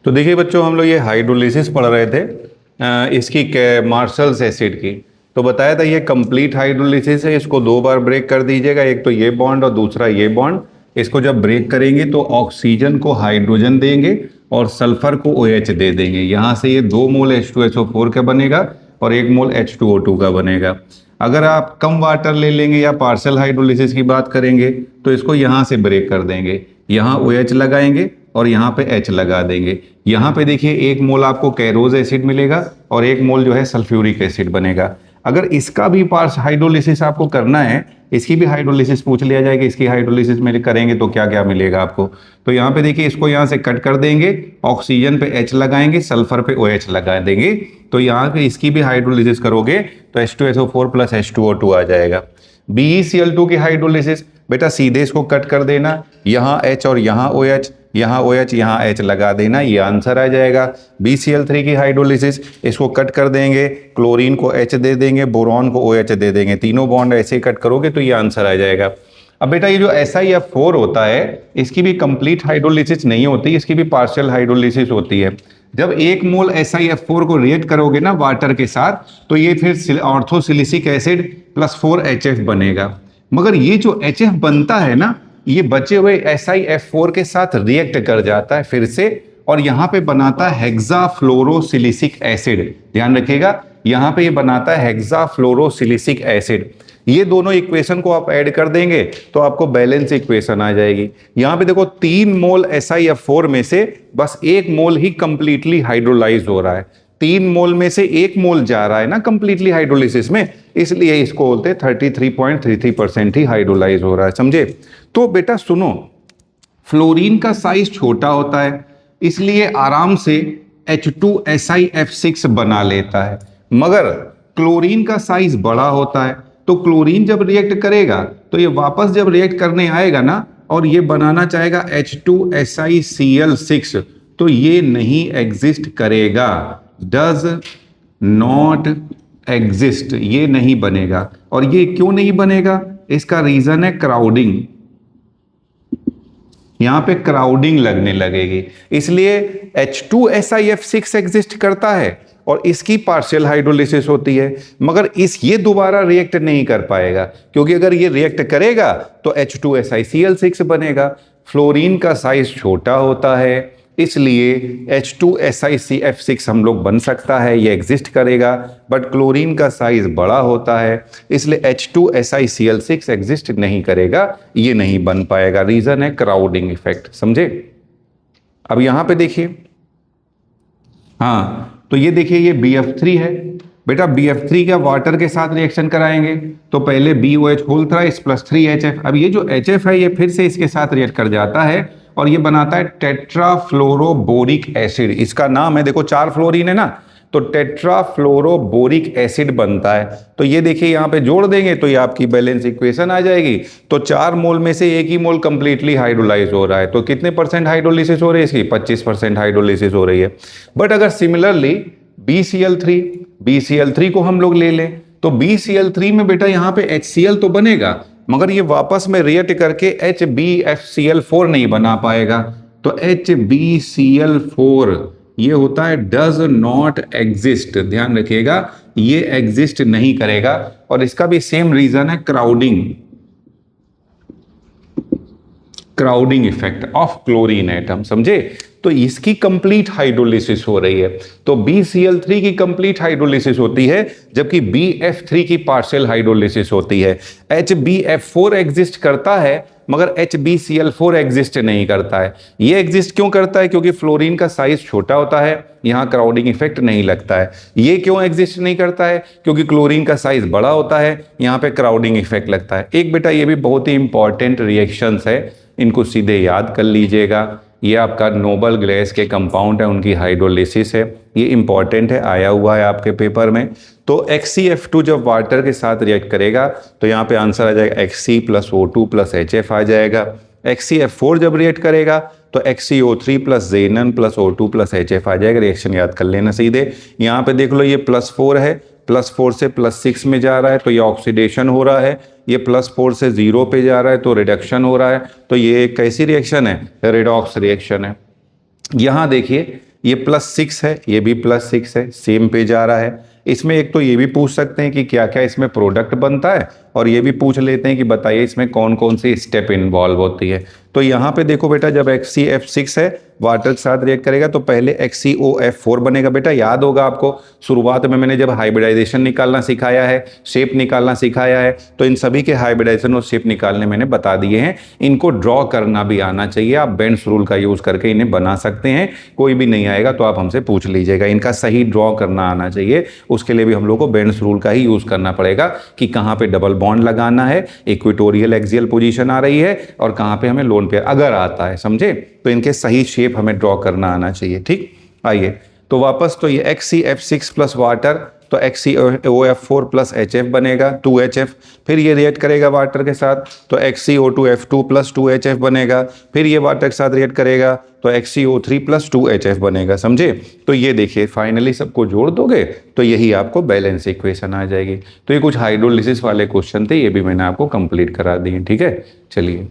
तो देखिए बच्चों, हम लोग ये हाइड्रोलिसिस पढ़ रहे थे इसकी मार्शल्स एसिड की। तो बताया था ये कंप्लीट हाइड्रोलिसिस है, इसको दो बार ब्रेक कर दीजिएगा, एक तो ये बॉन्ड और दूसरा ये बॉन्ड। इसको जब ब्रेक करेंगे तो ऑक्सीजन को हाइड्रोजन देंगे और सल्फर को OH दे देंगे। यहाँ से ये 2 मोल H2SO4 का बनेगा और 1 मोल H2O2 का बनेगा। अगर आप कम वाटर ले लेंगे या पार्शियल हाइड्रोलिसिस की बात करेंगे तो इसको यहाँ से ब्रेक कर देंगे, यहाँ OH लगाएंगे और यहाँ पे H लगा देंगे। यहाँ पे देखिए 1 मोल आपको कैरोज एसिड मिलेगा और 1 मोल जो है सल्फ्यूरिक एसिड बनेगा। अगर इसका भी पार्स हाइड्रोलिसिस आपको करना है, इसकी भी हाइड्रोलिसिस पूछ लिया जाएगा, इसकी हाइड्रोलिसिस में करेंगे तो क्या क्या मिलेगा आपको। तो यहाँ पे देखिए इसको यहाँ से कट कर देंगे, ऑक्सीजन पे H लगाएंगे, सल्फर पे OH लगा देंगे। तो यहाँ पे इसकी भी हाइड्रोलिसिस करोगे तो H2SO4 प्लस H2O2 आ जाएगा। BeCl2 की हाइड्रोलिसिस बेटा सीधे इसको कट कर देना, यहाँ H और यहाँ OH, यहाँ OH यहाँ H लगा देना, ये आंसर आ जाएगा। BeCl3 की हाइड्रोलिसिस, इसको कट कर देंगे, क्लोरीन को H दे देंगे, बोरॉन को OH दे देंगे, तीनों बॉन्ड ऐसे कट करोगे तो ये आंसर आ जाएगा। अब बेटा ये जो SiF4 होता है, इसकी भी कंप्लीट हाइड्रोलिसिस नहीं होती, इसकी भी पार्शियल हाइड्रोलिसिस होती है। जब 1 मोल SiF4 को रिएक्ट करोगे ना वाटर के साथ तो ये फिर ऑर्थोसिलिसिक एसिड प्लस 4HF बनेगा। मगर ये जो HF बनता है ना, ये बचे हुए SiF4 के साथ रिएक्ट कर जाता है फिर से, और यहाँ पे बनाता है हेक्साफ्लोरोसिलिसिक एसिड। ध्यान रखिएगा, यहाँ पे ये बनाता है हेक्साफ्लोरोसिलिसिक एसिड। ये दोनों इक्वेशन को आप ऐड कर देंगे तो आपको बैलेंस इक्वेशन आ जाएगी। यहाँ पे देखो 3 मोल SiF4 में से बस 1 मोल ही कंप्लीटली हाइड्रोलाइज हो रहा है। 3 मोल में से 1 मोल जा रहा है ना कंप्लीटली हाइड्रोलिसिस में, इसलिए इसको बोलते हैं 33.33% ही हाइड्रोलाइज हो रहा है। समझे? तो बेटा सुनो, फ्लोरीन का साइज छोटा होता है इसलिए आराम से H2SiF6 बना लेता है, मगर क्लोरीन का साइज बड़ा होता है तो क्लोरीन जब रिएक्ट करेगा तो ये वापस जब रिएक्ट करने आएगा ना और ये बनाना चाहेगा H2SiCl6 तो ये नहीं एग्जिस्ट करेगा, डज नॉट एग्जिस्ट, ये नहीं बनेगा। और ये क्यों नहीं बनेगा? इसका रीजन है क्राउडिंग। यहां पे क्राउडिंग लगने लगेगी, इसलिए H2SiF6 एग्जिस्ट करता है और इसकी पार्शियल हाइड्रोलिसिस होती है, मगर ये दोबारा रिएक्ट नहीं कर पाएगा, क्योंकि अगर ये रिएक्ट करेगा तो H2SiCl6 बनेगा। फ्लोरीन का साइज छोटा होता है इसलिए H2SiCF6 हम लोग बन सकता है, ये एग्जिस्ट करेगा, बट क्लोरीन का साइज बड़ा होता है इसलिए H2SiCl6 एग्जिस्ट नहीं करेगा, ये नहीं बन पाएगा। रीजन है क्राउडिंग इफेक्ट। समझे? अब यहां पे देखिए, हाँ तो ये देखिए ये BF3 है बेटा। BF3 का वाटर के साथ रिएक्शन कराएंगे तो पहले BOH whole thrice plus 3HF। अब ये जो HF है ये फिर से इसके साथ रिएक्ट कर जाता है और ये बनाता है टेट्राफ्लोरोबोरिक एसिड। इसका नाम है, देखो 4 फ्लोरीन है ना, तो टेट्राफ्लोरोबोरिक एसिड बनता है। तो ये देखिए यहाँ पे जोड़ देंगे तो ये आपकी बैलेंस इक्वेशन आ जाएगी। तो 4 मोल में से 1 ही मोल कंप्लीटली हाइड्रोलाइज हो रहा है, तो कितने % हाइड्रोलिसिस हो रही है इसकी? 25% हाइड्रोलिसिस हो रही है। बट अगर सिमिलरली BeCl3 को हम लोग ले लें तो BeCl3 में बेटा यहाँ पे HCl तो बनेगा, मगर ये वापस में रिएक्ट करके HbFCl4 नहीं बना पाएगा। तो HbCl4 ये होता है डज नॉट एग्जिस्ट। ध्यान रखिएगा, ये एग्जिस्ट नहीं करेगा और इसका भी सेम रीजन है crowding effect of chlorine atom. समझे? तो इसकी कंप्लीट हाइड्रोलिसिस हो रही है। तो BeCl3 की कंप्लीट हाइड्रोलिसिस होती है जबकि BF3 की पार्शियल हाइड्रोलिसिस होती है। HbF4 एग्जिस्ट करता है मगर HbCl4 एग्जिस्ट नहीं करता है। ये एग्जिस्ट क्यों करता है? क्योंकि फ्लोरीन का साइज छोटा होता है, यहाँ क्राउडिंग इफेक्ट नहीं लगता है। ये क्यों एग्जिस्ट नहीं करता है? क्योंकि क्लोरीन का साइज बड़ा होता है, यहाँ पे क्राउडिंग इफेक्ट लगता है। एक बेटा ये भी बहुत ही इंपॉर्टेंट रिएक्शंस है, इनको सीधे याद कर लीजिएगा। ये आपका नोबल गैस के कंपाउंड है, उनकी हाइड्रोलिसिस है, ये इंपॉर्टेंट है, आया हुआ है आपके पेपर में। तो XCF2 जब वाटर के साथ रिएक्ट करेगा तो यहाँ पे आंसर आ जाएगा Xc plus O2 plus HF आ जाएगा। XCF4 जब रिएक्ट करेगा तो XCO3 plus Zn plus O2 plus HF आ जाएगा। रिएक्शन याद कर लेना सीधे। यहाँ पे देख लो ये +4 है, +4 से +6 में जा रहा है तो ये ऑक्सीडेशन हो रहा है, ये +4 से 0 पे जा रहा है तो रिडक्शन हो रहा है। तो ये कैसी रिएक्शन है? रेडॉक्स रिएक्शन है। यहाँ देखिए ये +6 है, ये भी +6 है, सेम पे जा रहा है। इसमें एक तो ये भी पूछ सकते हैं कि क्या क्या इसमें प्रोडक्ट बनता है, और ये भी पूछ लेते हैं कि बताइए इसमें कौन कौन सी स्टेप इन्वॉल्व होती है। तो यहाँ पे देखो बेटा, जब HCF6 है वाटर के साथ रिएक्ट करेगा तो पहले HCOF4 बनेगा। बेटा याद होगा आपको, शुरुआत में मैंने जब हाइब्रिडाइजेशन निकालना सिखाया है, शेप निकालना सिखाया है, तो इन सभी के हाइब्रिडाइजेशन और शेप निकालने मैंने बता दिए हैं। इनको ड्रॉ करना भी आना चाहिए, आप बेंड्स रूल का यूज़ करके इन्हें बना सकते हैं। कोई भी नहीं आएगा तो आप हमसे पूछ लीजिएगा, इनका सही ड्रॉ करना आना चाहिए। उसके लिए भी हम लोग को बेंड्स रूल का ही यूज़ करना पड़ेगा कि कहाँ पे डबल बॉन्ड लगाना है, इक्वेटोरियल एक्सियल पोजीशन आ रही है, और कहाँ पे हमें लोन पेयर अगर आता है, समझे। तो इनके सही शेप हमें ड्रॉ करना आना चाहिए। ठीक, आइए तो वापस, तो ये HCF6 प्लस वाटर, तो HCOF4 प्लस HF बनेगा 2HF। फिर ये रिएक्ट करेगा वाटर के साथ तो HCO2F2 प्लस 2HF बनेगा। फिर ये वाटर के साथ रिएक्ट करेगा तो HCO3 प्लस 2HF बनेगा, समझे। तो ये देखिए फाइनली सबको जोड़ दोगे तो यही आपको बैलेंस इक्वेशन आ जाएगी। तो ये कुछ हाइड्रोलिसिस वाले क्वेश्चन थे, ये भी मैंने आपको कंप्लीट करा दिए। ठीक है, चलिए।